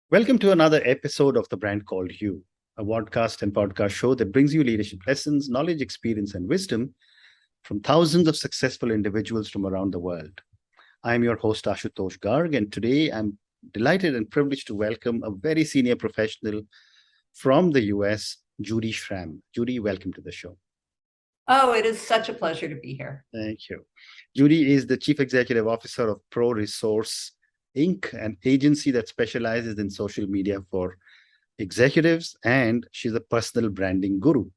Welcome to another episode of The Brand Called You, a podcast and podcast show that brings you leadership lessons, knowledge, experience, and wisdom from thousands of successful individuals from around the world. I'm your host, Ashutosh Garg, and today I'm delighted and privileged to welcome a very senior professional from the US, Judy Schramm. Judy, welcome to the show. Oh, it is such a pleasure to be here. Thank you. Judy is the Chief Executive Officer of ProResource, Inc., an agency that specializes in social media for executives, and she's a personal branding guru.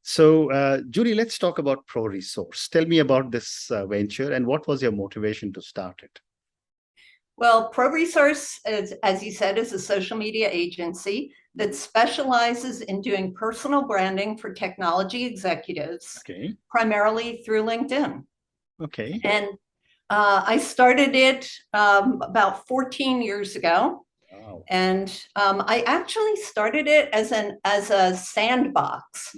So, Judy, let's talk about ProResource. Tell me about this venture and what was your motivation to start it? Well, ProResource, as you said, is a social media agency that specializes in doing personal branding for technology executives, primarily through LinkedIn. Okay. And I started it about 14 years ago. Wow. And I actually started it as a sandbox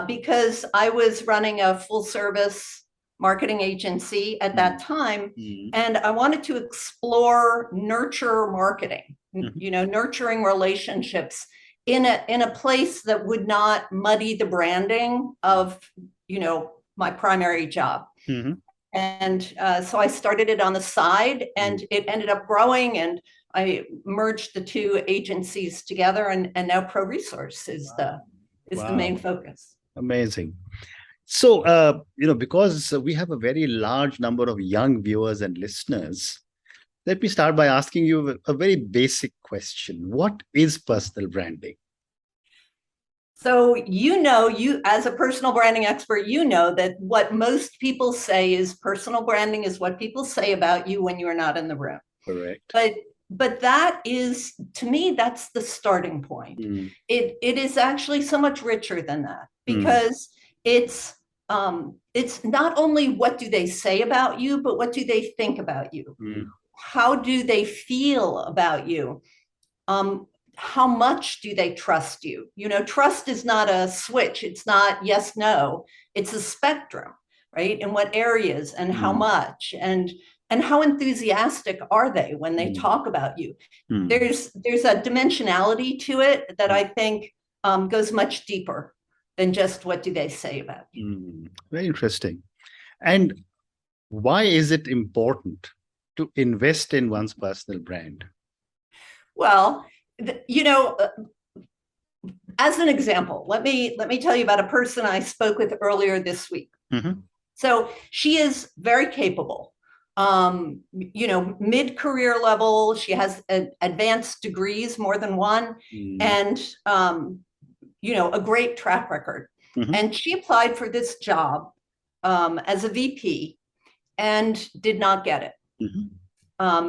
because I was running a full service marketing agency at that time. And I wanted to explore nurture marketing, nurturing relationships in a place that would not muddy the branding of, my primary job. And so I started it on the side and it ended up growing, and I merged the two agencies together, and now ProResource is the main focus. Amazing. So, because we have a very large number of young viewers and listeners, let me start by asking you a very basic question. What is personal branding? So, you as a personal branding expert, that what most people say is personal branding is what people say about you when you are not in the room. Correct. But that is, to me, that's the starting point. It is actually so much richer than that, because it's not only what do they say about you, but what do they think about you? How do they feel about you? How much do they trust you? Trust is not a switch. It's not yes, no. It's a spectrum, right? In what areas and how much, and how enthusiastic are they when they talk about you? There's a dimensionality to it that I think goes much deeper than just what do they say about you. Very interesting. And why is it important to invest in one's personal brand? Well, as an example, let me tell you about a person I spoke with earlier this week. So she is very capable, mid-career level. She has advanced degrees, more than one, and a great track record. And she applied for this job as a VP and did not get it.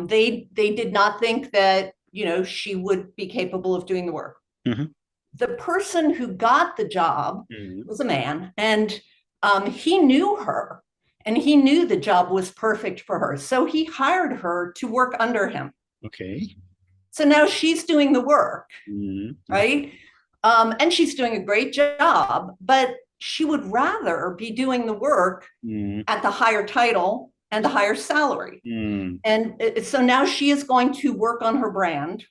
They did not think that she would be capable of doing the work. The person who got the job was a man, and he knew her, and he knew the job was perfect for her. So he hired her to work under him. Okay. So now she's doing the work, right? And she's doing a great job, but she would rather be doing the work at the higher title and the higher salary. And so now she is going to work on her brand,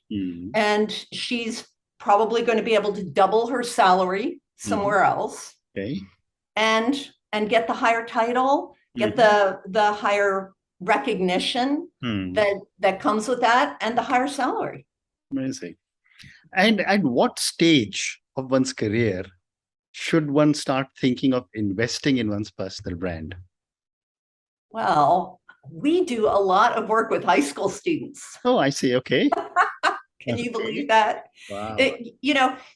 and she's probably going to be able to double her salary somewhere else, and get the higher title, get the higher recognition that comes with that, and the higher salary. Amazing. And at what stage of one's career should one start thinking of investing in one's personal brand? Well, we do a lot of work with high school students. Oh, I see. Okay. Can you believe that? Wow.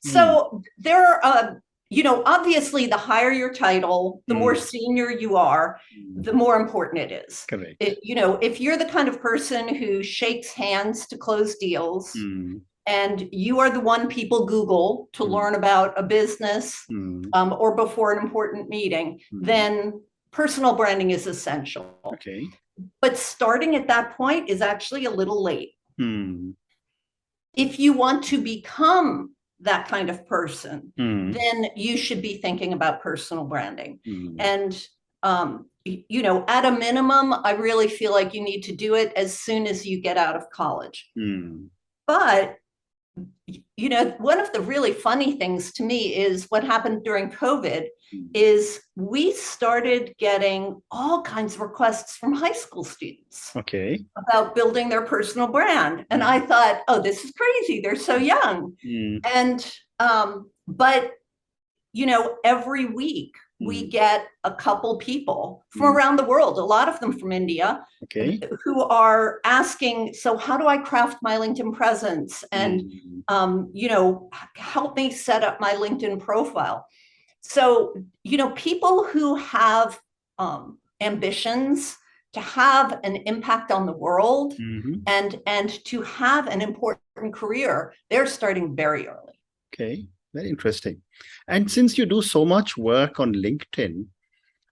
So there are, obviously the higher your title, the more senior you are, the more important it is. Correct. If you're the kind of person who shakes hands to close deals, and you are the one people Google to learn about a business or before an important meeting, then personal branding is essential. Okay. But starting at that point is actually a little late. If you want to become that kind of person, then you should be thinking about personal branding. And, at a minimum, I really feel like you need to do it as soon as you get out of college. But one of the really funny things to me is what happened during COVID is we started getting all kinds of requests from high school students about building their personal brand. And I thought, oh, this is crazy. They're so young. And, but, every week we get a couple people from around the world, a lot of them from India, who are asking, so how do I craft my LinkedIn presence? And, help me set up my LinkedIn profile. So, people who have ambitions to have an impact on the world and to have an important career, they're starting very early. Okay, very interesting. And since you do so much work on LinkedIn,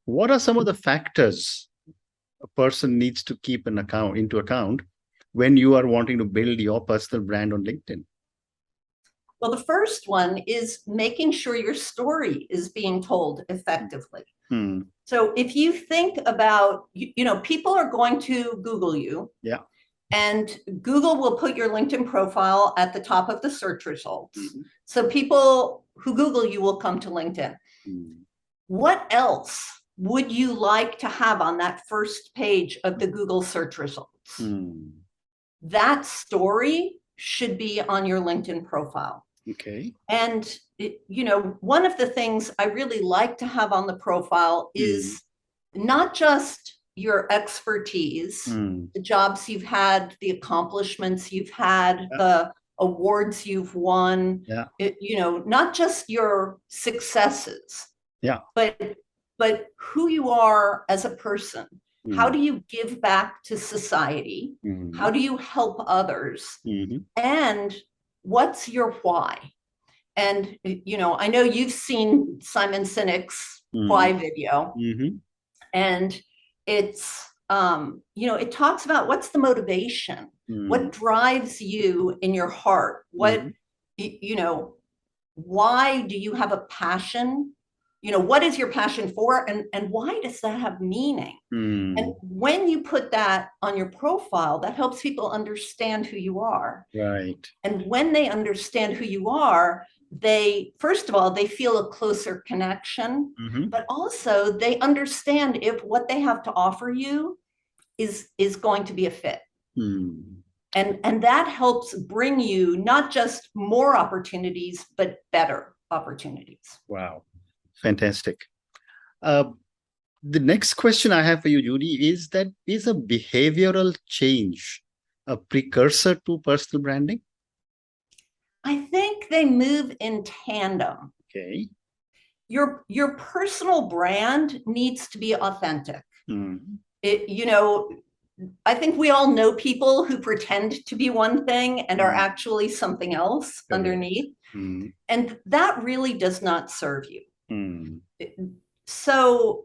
what are some of the factors a person needs to keep into account when you are wanting to build your personal brand on LinkedIn? Well, the first one is making sure your story is being told effectively. So if you think about, people are going to Google you. Yeah. And Google will put your LinkedIn profile at the top of the search results. So people who Google you will come to LinkedIn. What else would you like to have on that first page of the Google search results? That story should be on your LinkedIn profile. Okay. And, one of the things I really like to have on the profile is not just your expertise, the jobs you've had, the accomplishments you've had, the awards you've won, not just your successes, but who you are as a person. How do you give back to society? How do you help others? And what's your why? And, I know you've seen Simon Sinek's why video. And it's, it talks about what's the motivation, what drives you in your heart, what, why do you have a passion? What is your passion for, and why does that have meaning? And when you put that on your profile, that helps people understand who you are. Right. And when they understand who you are, first of all, they feel a closer connection, but also they understand if what they have to offer you is going to be a fit. And that helps bring you not just more opportunities, but better opportunities. Wow. Fantastic. The next question I have for you, Judy, is that is a behavioral change a precursor to personal branding? I think they move in tandem. Okay. Your personal brand needs to be authentic. I think we all know people who pretend to be one thing and are actually something else underneath. And that really does not serve you. So,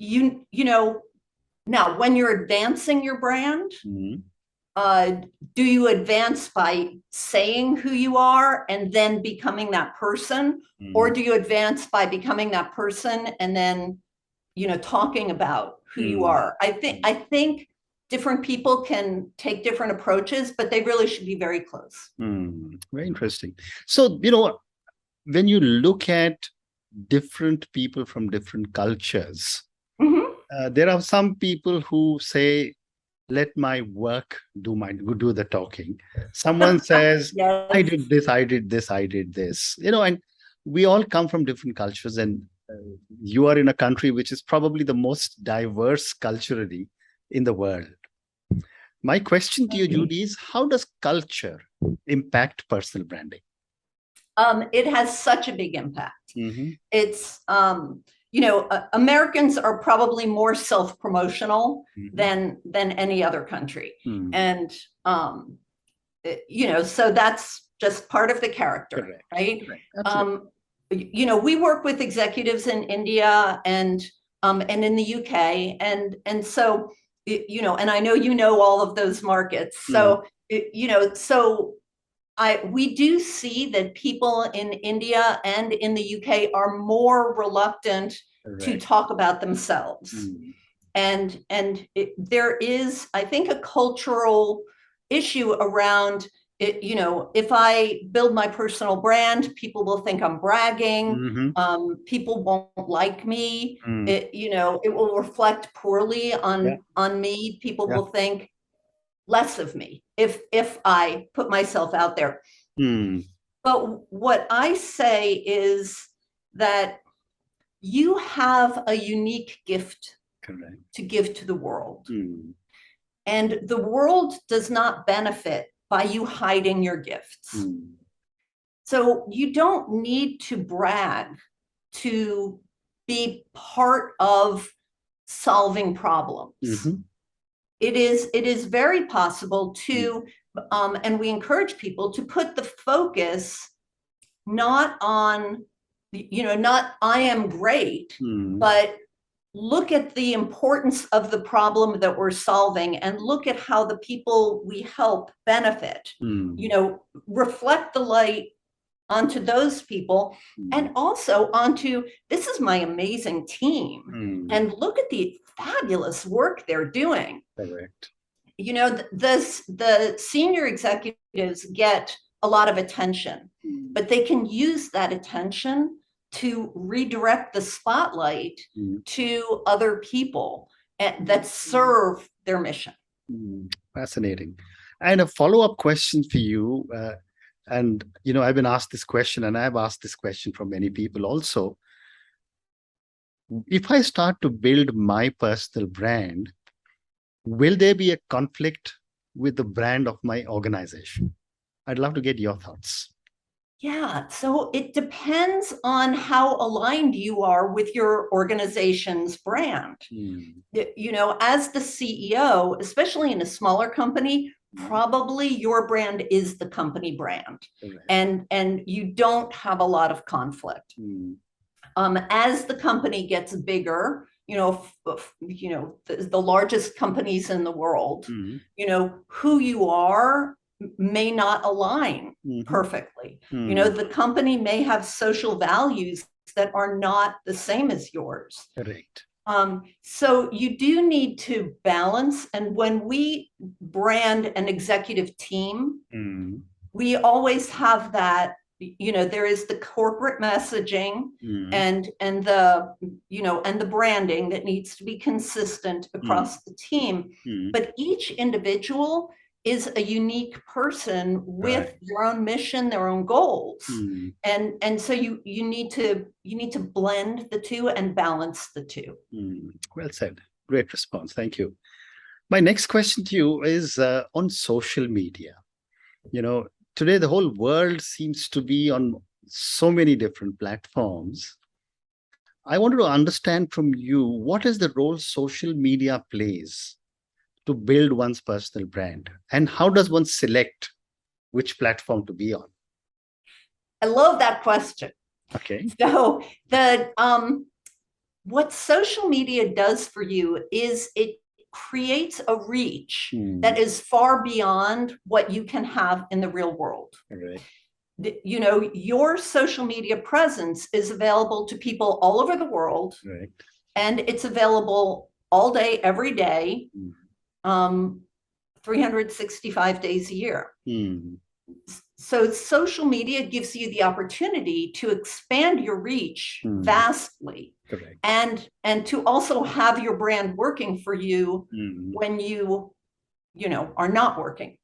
now when you're advancing your brand, do you advance by saying who you are and then becoming that person? Or do you advance by becoming that person and then, talking about who you are? I think different people can take different approaches, but they really should be very close. Very interesting. So, when you look at different people from different cultures, there are some people who say, let my work do the talking. Someone says, yes. I did this, I did this, I did this. And we all come from different cultures, and you are in a country which is probably the most diverse culturally in the world. My question to you, Judy, is how does culture impact personal branding? It has such a big impact. It's, Americans are probably more self-promotional than any other country. And, so that's just part of the character, correct. Right? Correct. We work with executives in India and in the UK. And so, and I know all of those markets. So, we do see that people in India and in the UK are more reluctant to talk about themselves. And there is, I think, a cultural issue around if I build my personal brand, people will think I'm bragging. People won't like me. It will reflect poorly on me. People will think less of me if I put myself out there. But what I say is that you have a unique gift to give to the world. And the world does not benefit by you hiding your gifts. So you don't need to brag to be part of solving problems. It is very possible to, and we encourage people to put the focus not on, not I am great, but look at the importance of the problem that we're solving and look at how the people we help benefit. Reflect the light onto those people and also onto, this is my amazing team. And look at the fabulous work they're doing. Correct. The senior executives get a lot of attention, but they can use that attention to redirect the spotlight to other people that serve their mission. Fascinating. And a follow-up question for you. And, I've been asked this question, and I've asked this question from many people also. If I start to build my personal brand, will there be a conflict with the brand of my organization? I'd love to get your thoughts. Yeah, so it depends on how aligned you are with your organization's brand. As the CEO, especially in a smaller company, probably your brand is the company brand, and you don't have a lot of conflict. As the company gets bigger, the largest companies in the world, who you are may not align perfectly. The company may have social values that are not the same as yours. Correct. So you do need to balance. And when we brand an executive team, we always have that, there is the corporate messaging and the branding that needs to be consistent across the team. But each individual is a unique person with their own mission, their own goals. And so you need to blend the two and balance the two. Well said. Great response. Thank you. My next question to you is on social media. Today the whole world seems to be on so many different platforms. I wanted to understand from you, what is the role social media plays to build one's personal brand, and how does one select which platform to be on? I love that question. Okay. So what social media does for you is it creates a reach that is far beyond what you can have in the real world. Your social media presence is available to people all over the world, and it's available all day, every day. 365 days a year. So social media gives you the opportunity to expand your reach vastly, and to also have your brand working for you when you are not working.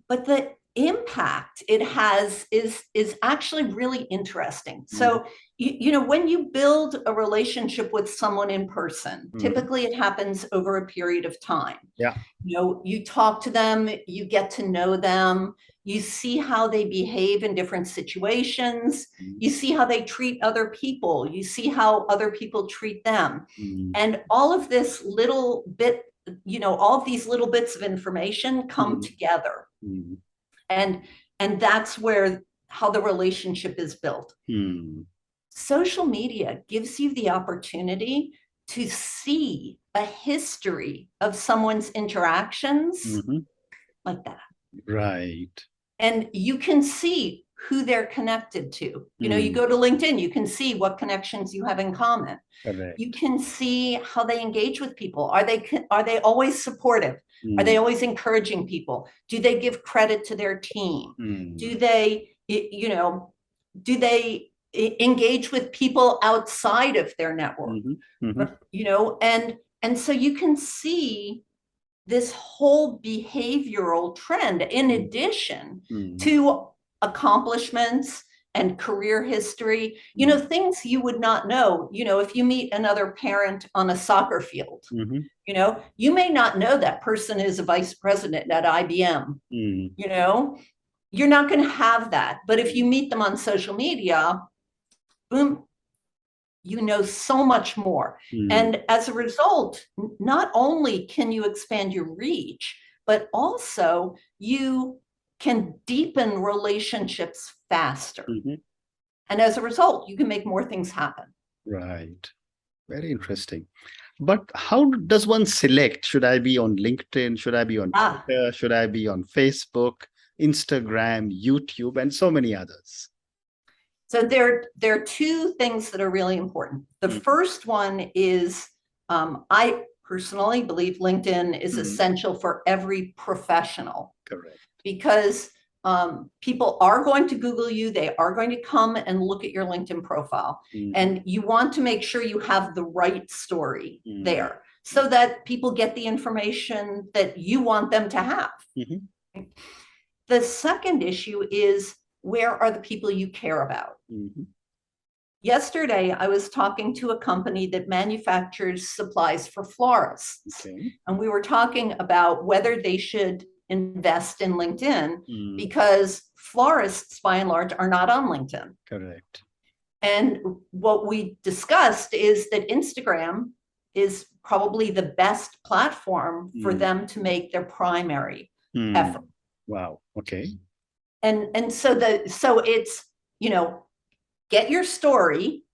But the impact it has is actually really interesting. So when you build a relationship with someone in person, typically it happens over a period of time. You talk to them, you get to know them, you see how they behave in different situations, you see how they treat other people, you see how other people treat them. And all of this little bit, all of these little bits of information come together. And that's how the relationship is built. Social media gives you the opportunity to see a history of someone's interactions like that. Right. And you can see who they're connected to. You know, you go to LinkedIn, you can see what connections you have in common. Correct. You can see how they engage with people. Are they always supportive? Are they always encouraging people? Do they give credit to their team? Do they, you know, do they engage with people outside of their network? You know, and so you can see this whole behavioral trend in addition to accomplishments and career history, you know, things you would not know. You know, if you meet another parent on a soccer field, you know, you may not know that person is a vice president at IBM. You know, you're not going to have that. But if you meet them on social media, boom, you know so much more. And as a result, not only can you expand your reach, but also you can deepen relationships faster. And as a result, you can make more things happen. Right. Very interesting. But how does one select? Should I be on LinkedIn? Should I be on Twitter? Should I be on Facebook, Instagram, YouTube, and so many others? So there are two things that are really important. The first one is, I personally believe LinkedIn is essential for every professional. Correct. Because people are going to Google you, they are going to come and look at your LinkedIn profile. And you want to make sure you have the right story there so that people get the information that you want them to have. The second issue is, where are the people you care about? Yesterday, I was talking to a company that manufactures supplies for florists. And we were talking about whether they should invest in LinkedIn because florists, by and large, are not on LinkedIn. Correct. And what we discussed is that Instagram is probably the best platform for them to make their primary effort. Wow. Okay. And so it's, you know, get your story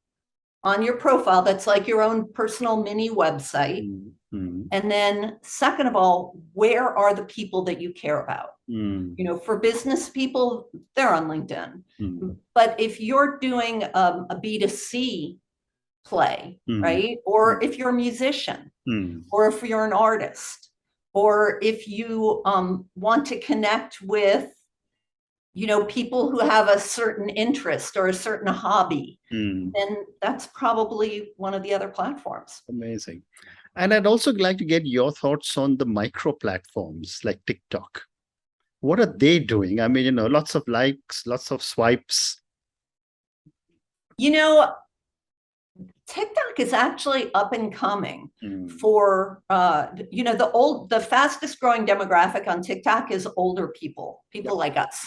on your profile that's like your own personal mini website. And then second of all, where are the people that you care about? You know, for business people, they're on LinkedIn. But if you're doing a B2C play, right? Or if you're a musician, or if you're an artist, or if you want to connect with, you know, people who have a certain interest or a certain hobby, then that's probably one of the other platforms. Amazing. And I'd also like to get your thoughts on the micro platforms like TikTok. What are they doing? I mean, you know, lots of likes, lots of swipes. You know, TikTok is actually up and coming for, you know, the fastest growing demographic on TikTok is older people like us,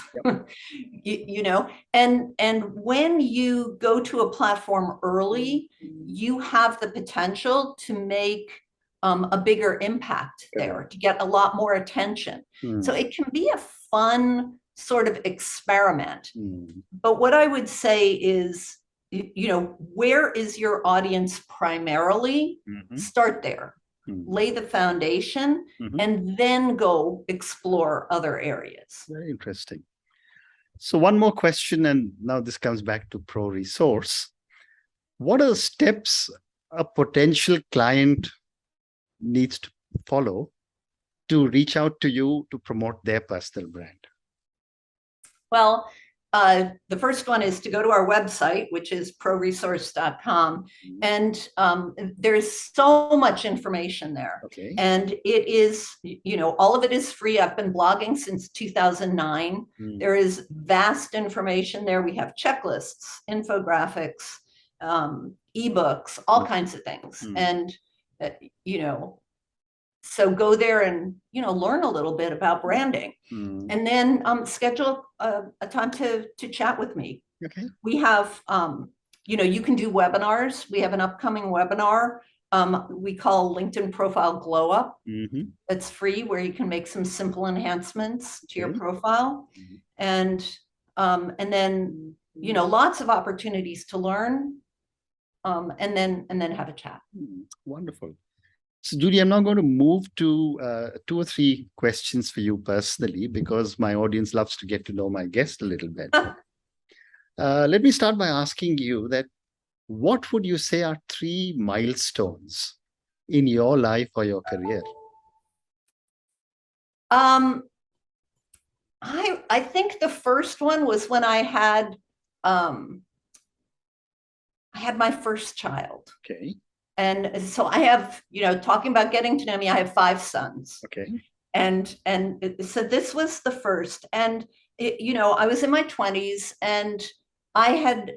you know, and when you go to a platform early, you have the potential to make a bigger impact there, to get a lot more attention. So it can be a fun sort of experiment. But what I would say is, you know, where is your audience primarily? Start there, lay the foundation, and then go explore other areas. Very interesting. So one more question, and now this comes back to ProResource. What are the steps a potential client needs to follow to reach out to you to promote their personal brand? Well, the first one is to go to our website, which is ProResource.com. And there's so much information there. And it is, you know, all of it is free. I've been blogging since 2009. There is vast information there. We have checklists, infographics, ebooks, all kinds of things. And, you know, so go there and, you know, learn a little bit about branding, and then schedule a time to chat with me. We have, you know, you can do webinars. We have an upcoming webinar we call LinkedIn Profile Glow Up. It's free, where you can make some simple enhancements to your profile, and then, you know, lots of opportunities to learn, and then have a chat. Wonderful. So, Judy, I'm now going to move to 2 or 3 questions for you personally, because my audience loves to get to know my guest a little bit. Let me start by asking you that what would you say are 3 milestones in your life or your career? I think the first one was when I had my first child. Okay. And so I have, talking about getting to know me, I have 5 sons. Okay. And so this was the first. And, I was in my 20s and I had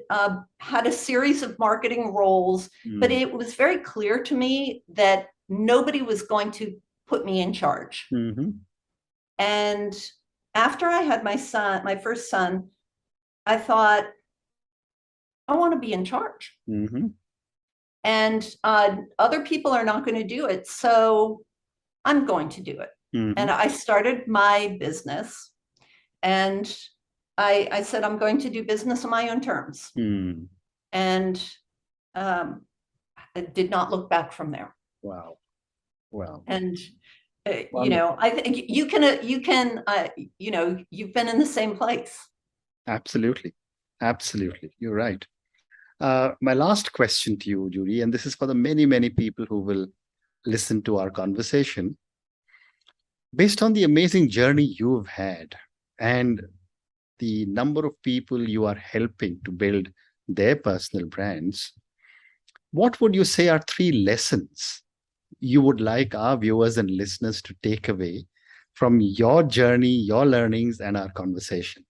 had a series of marketing roles, but it was very clear to me that nobody was going to put me in charge. Mm-hmm. And after I had my first son, I thought, I want to be in charge. Mm-hmm. And other people are not going to do it. So I'm going to do it. Mm-hmm. And I started my business and I said, I'm going to do business on my own terms. Mm. And I did not look back from there. Wow. Wow. And, I think you've been in the same place. Absolutely. Absolutely. You're right. My last question to you, Judy, and this is for the many, many people who will listen to our conversation. Based on the amazing journey you've had and the number of people you are helping to build their personal brands, what would you say are 3 lessons you would like our viewers and listeners to take away from your journey, your learnings, and our conversation?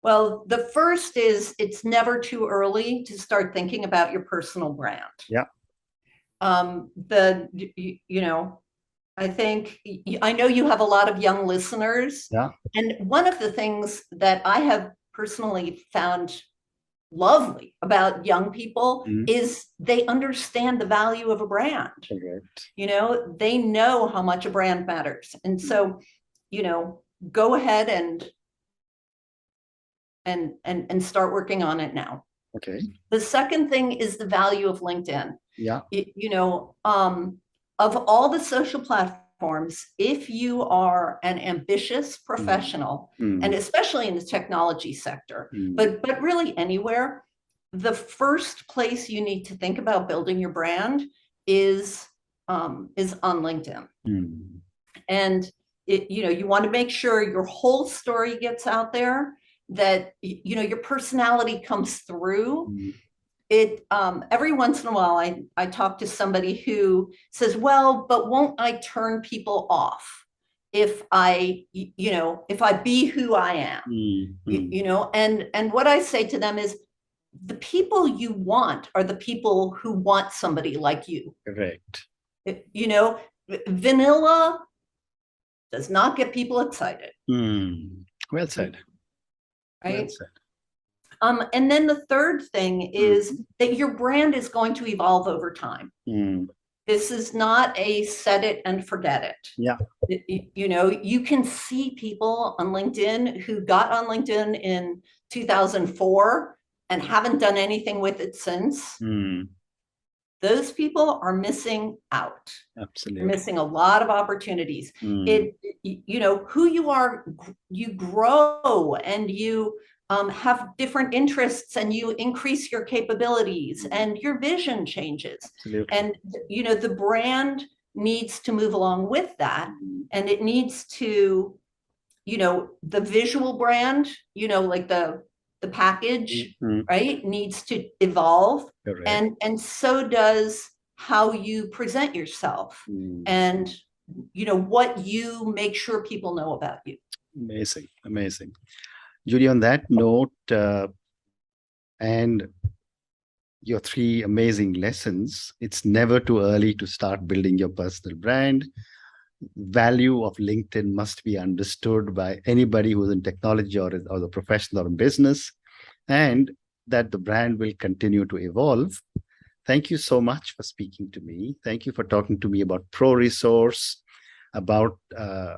Well, the first is it's never too early to start thinking about your personal brand. Yeah. I think, I know you have a lot of young listeners. Yeah. And one of the things that I have personally found lovely about young people is they understand the value of a brand. Correct. They know how much a brand matters. And so, go ahead and start working on it now. Okay. The second thing is the value of LinkedIn. Yeah. Of all the social platforms, if you are an ambitious professional, and especially in the technology sector, but really anywhere, the first place you need to think about building your brand is on LinkedIn. And you want to make sure your whole story gets out there, that your personality comes through. Every once in a while I talk to somebody who says, well, but won't I turn people off if I be who I am? And what I say to them is, the people you want are the people who want somebody like you. Correct. Vanilla does not get people excited. Well said. Right? Well said. And then the third thing is that your brand is going to evolve over time. This is not a set it and forget it. Yeah. You can see people on LinkedIn who got on LinkedIn in 2004 and haven't done anything with it since. Those people are missing out. Absolutely. They're missing a lot of opportunities. Who you are, you grow and you have different interests and you increase your capabilities and your vision changes. Absolutely. And, the brand needs to move along with that. And it needs to, the visual brand, like the package, right, needs to evolve. Correct. And so does how you present yourself and, what you make sure people know about you. Amazing. Amazing. Judy, on that note, and your 3 amazing lessons, it's never too early to start building your personal brand. Value of LinkedIn must be understood by anybody who's in technology or the profession or in business, and that the brand will continue to evolve. Thank you so much for speaking to me. Thank you for talking to me about ProResource, about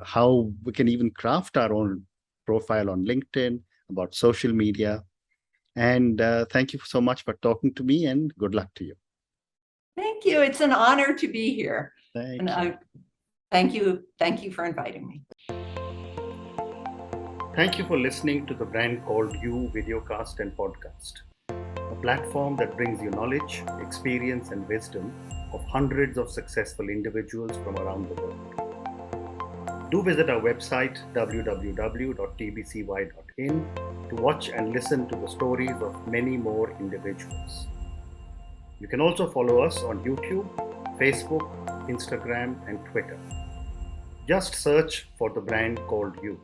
how we can even craft our own profile on LinkedIn, about social media. And thank you so much for talking to me, and good luck to you. Thank you. It's an honor to be here. Thank you. Thank you. Thank you for inviting me. Thank you for listening to the Brand Called You videocast and podcast, a platform that brings you knowledge, experience, and wisdom of hundreds of successful individuals from around the world. Do visit our website www.tbcy.in to watch and listen to the stories of many more individuals. You can also follow us on YouTube, Facebook, Instagram, and Twitter. Just search for the Brand Called You.